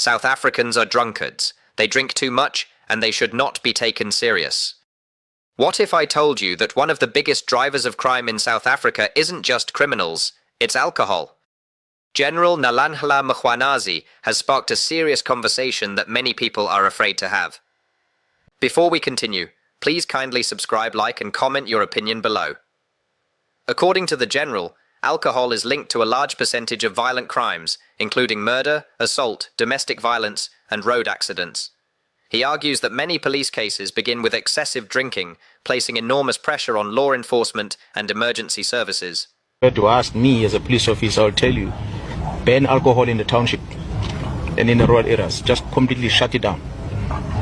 South Africans are drunkards. They drink too much, and they should not be taken serious. What if I told you that one of the biggest drivers of crime in South Africa isn't just criminals, it's alcohol? General Nalanhla Mkhwanazi has sparked a serious conversation that many people are afraid to have. Before we continue, please kindly subscribe, like, and comment your opinion below. According to the General, alcohol is linked to a large percentage of violent crimes, including murder, assault, domestic violence, and road accidents. He argues that many police cases begin with excessive drinking, placing enormous pressure on law enforcement and emergency services. To ask me as a police officer, I'll tell you, ban alcohol in the township and in the rural areas. Just completely shut it down.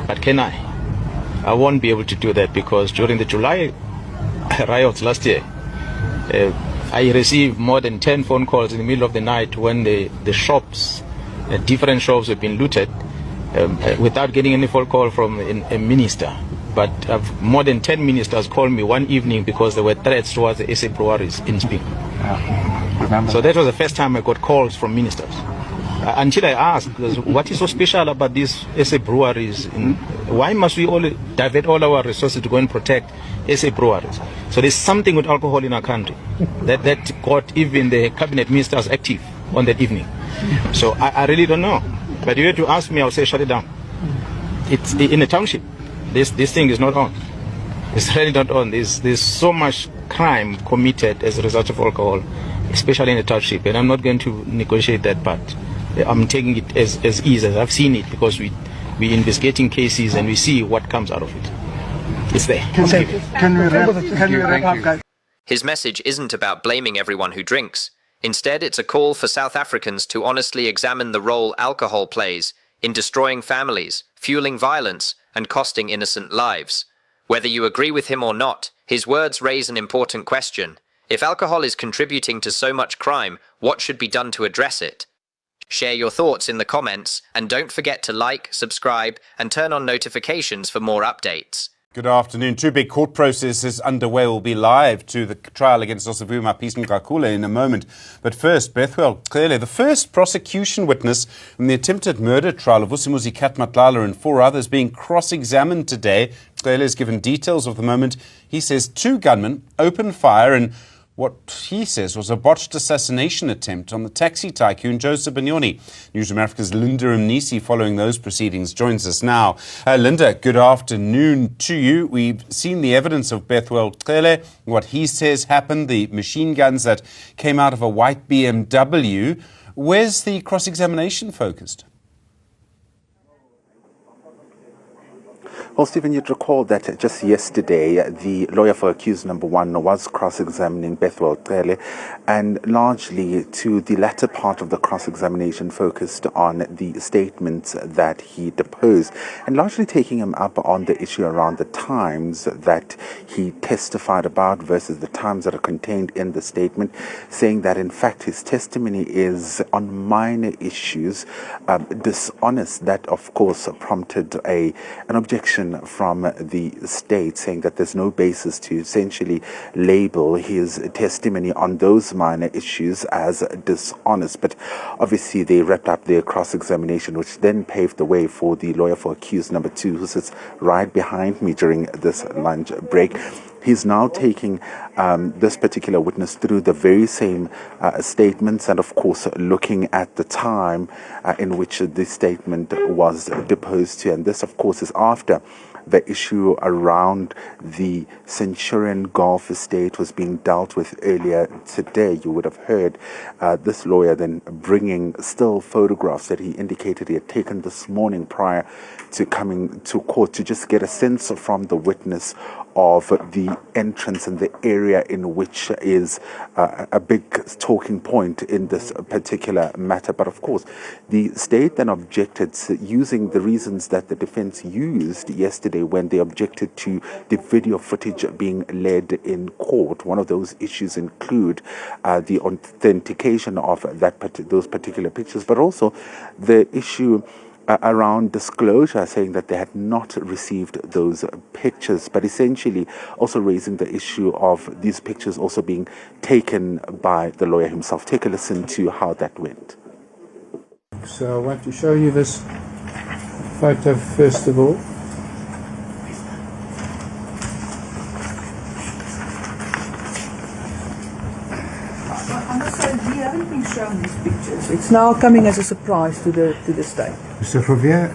But can I? I won't be able to do that because during the July riots last year, I received more than 10 phone calls in the middle of the night when the shops, different shops have been looted without getting any phone call from a minister. But more than 10 ministers called me one evening because there were threats towards the SA breweries in Spring. So that was the first time I got calls from ministers. Until I asked, what is so special about these SA breweries? Why must we all divert all our resources to go and protect SA breweries? So there's something with alcohol in our country that got even the cabinet ministers active on that evening. So I really don't know. But if you were to ask me, I'll say shut it down. It's in the township. This thing is not on. It's really not on. There's so much crime committed as a result of alcohol, especially in the township. And I'm not going to negotiate that part. I'm taking it as easy as I've seen it because we're investigating cases and we see what comes out of it. It's there. Can we wrap up, guys? His message isn't about blaming everyone who drinks. Instead, it's a call for South Africans to honestly examine the role alcohol plays in destroying families, fueling violence, and costing innocent lives. Whether you agree with him or not, his words raise an important question. If alcohol is contributing to so much crime, what should be done to address it? Share your thoughts in the comments, and don't forget to like, subscribe, and turn on notifications for more updates. Good afternoon. Two big court processes underway. Will be live to the trial against Osavuma Mkhwanazi in a moment. But first, Bethwell, clearly the first prosecution witness in the attempted murder trial of Vusimuzi Katmatlala and 4 others being cross-examined today. Clearly has given details of the moment. He says 2 gunmen opened fire in what he says was a botched assassination attempt on the taxi tycoon Joseph Banyoni. Newsroom Africa's Linda Mnisi, following those proceedings, joins us now. Linda, good afternoon to you. We've seen the evidence of Bethwell Cele, what he says happened, the machine guns that came out of a white BMW. Where's the cross-examination focused? Well, Stephen, you'd recall that just yesterday, the lawyer for accused number 1 was cross-examining Bethwell Cele, and largely to the latter part of the cross-examination focused on the statements that he deposed, and largely taking him up on the issue around the times that he testified about versus the times that are contained in the statement, saying that in fact his testimony is on minor issues, dishonest. That, of course, prompted an objection from the state, saying that there's no basis to essentially label his testimony on those minor issues as dishonest. But obviously they wrapped up their cross-examination, which then paved the way for the lawyer for accused number 2, who sits right behind me during this lunch break. He's now taking this particular witness through the very same statements, and of course looking at the time in which this statement was deposed to. And this, of course, is after the issue around the Centurion Golf estate was being dealt with earlier today. You would have heard this lawyer then bringing still photographs that he indicated he had taken this morning prior to coming to court, to just get a sense from the witness of the entrance and the area in which is a big talking point in this particular matter. But of course, the state then objected, using the reasons that the defense used yesterday when they objected to the video footage being led in court. One of those issues include the authentication of those particular pictures, but also the issue around disclosure, saying that they had not received those pictures, but essentially also raising the issue of these pictures also being taken by the lawyer himself. Take a listen to how that went. So I want to show you this photo first of all. I must say, we haven't been shown these pictures. It's now coming as a surprise to the state. Mr. Fauvier,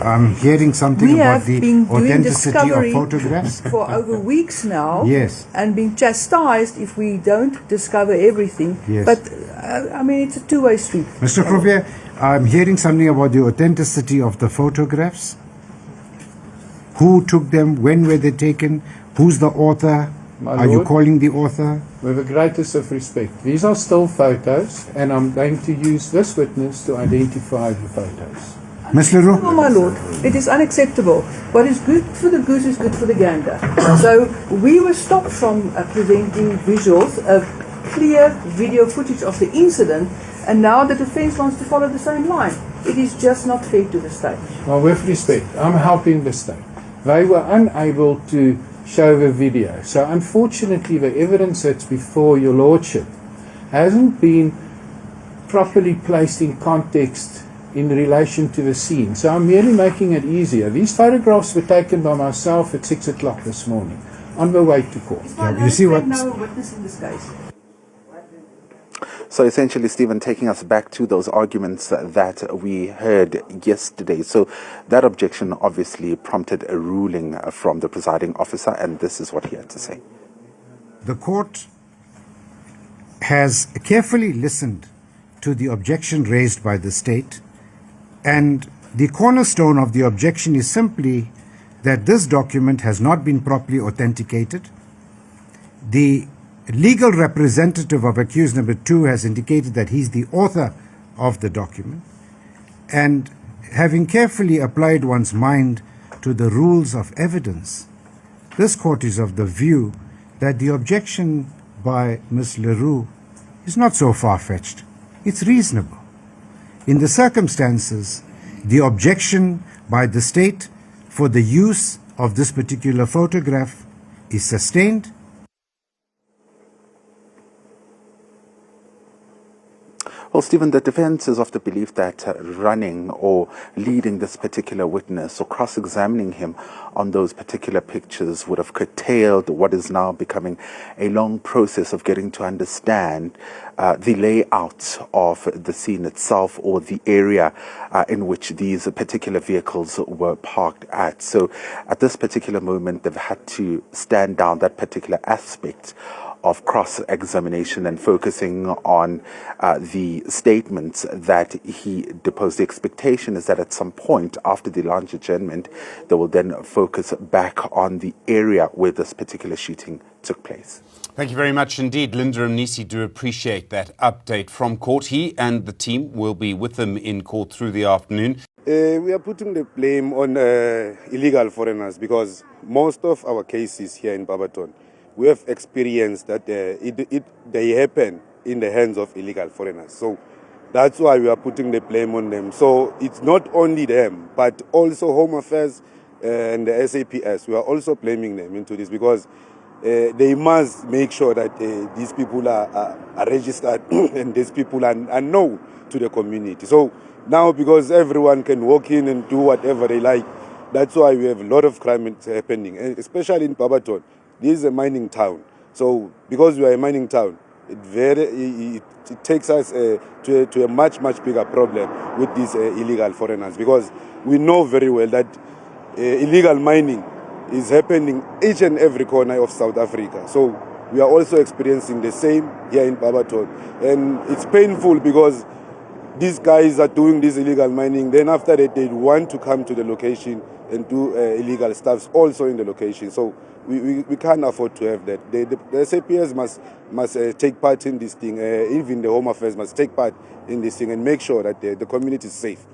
I'm hearing something We about have the been doing authenticity of discovery photographs. for over weeks now. Yes. And being chastised if we don't discover everything. Yes. But, I mean, it's a two-way street. Mr. Fauvier, I'm hearing something about the authenticity of the photographs. Who took them? When were they taken? Who's the author? My Are you lord, calling the author? with the greatest of respect, these are still photos, and I'm going to use this witness to identify the photos. Ms. Oh, Leroux? my lord, it is unacceptable. What is good for the goose is good for the gander. So we were stopped from presenting visuals of clear video footage of the incident, and now the defense wants to follow the same line. It is just not fair to the state. Well, with respect, I'm helping the state. They were unable to show the video. So unfortunately, the evidence that's before your lordship hasn't been properly placed in context in relation to the scene. So I'm merely making it easier. These photographs were taken by myself at 6 o'clock this morning on the way to court. Yeah, you see what- no witness in this case. So essentially, Stephen, taking us back to those arguments that we heard yesterday. So that objection obviously prompted a ruling from the presiding officer, and this is what he had to say. The court has carefully listened to the objection raised by the state, and the cornerstone of the objection is simply that this document has not been properly authenticated. The legal representative of accused number 2 has indicated that he's the author of the document, and having carefully applied one's mind to the rules of evidence, this court is of the view that the objection by Ms. Leroux is not so far-fetched. It's reasonable. In the circumstances, the objection by the state for the use of this particular photograph is sustained. Well, Stephen, the defense is of the belief that running or leading this particular witness or cross-examining him on those particular pictures would have curtailed what is now becoming a long process of getting to understand the layout of the scene itself or the area in which these particular vehicles were parked at. So at this particular moment, they've had to stand down that particular aspect of cross-examination and focusing on the statements that he deposed. The expectation is that at some point after the lunch adjournment, they will then focus back on the area where this particular shooting took place. Thank you very much indeed. Linda and Nisi do appreciate that update from court. He and the team will be with them in court through the afternoon. We are putting the blame on illegal foreigners because most of our cases here in Barberton, we have experienced that they happen in the hands of illegal foreigners. So that's why we are putting the blame on them. So it's not only them, but also Home Affairs and the SAPS. We are also blaming them into this because they must make sure that these people are registered and these people are known to the community. So now, because everyone can walk in and do whatever they like, that's why we have a lot of crime happening, especially in Barberton. This is a mining town. So because we are a mining town, it takes us to a much, much bigger problem with these illegal foreigners because we know very well that illegal mining is happening each and every corner of South Africa. So we are also experiencing the same here in Barberton. And it's painful because these guys are doing this illegal mining. Then after that, they want to come to the location and do illegal stuff also in the location. So we can't afford to have that. The SAPS must take part in this thing. Even the Home Affairs must take part in this thing and make sure that the community is safe.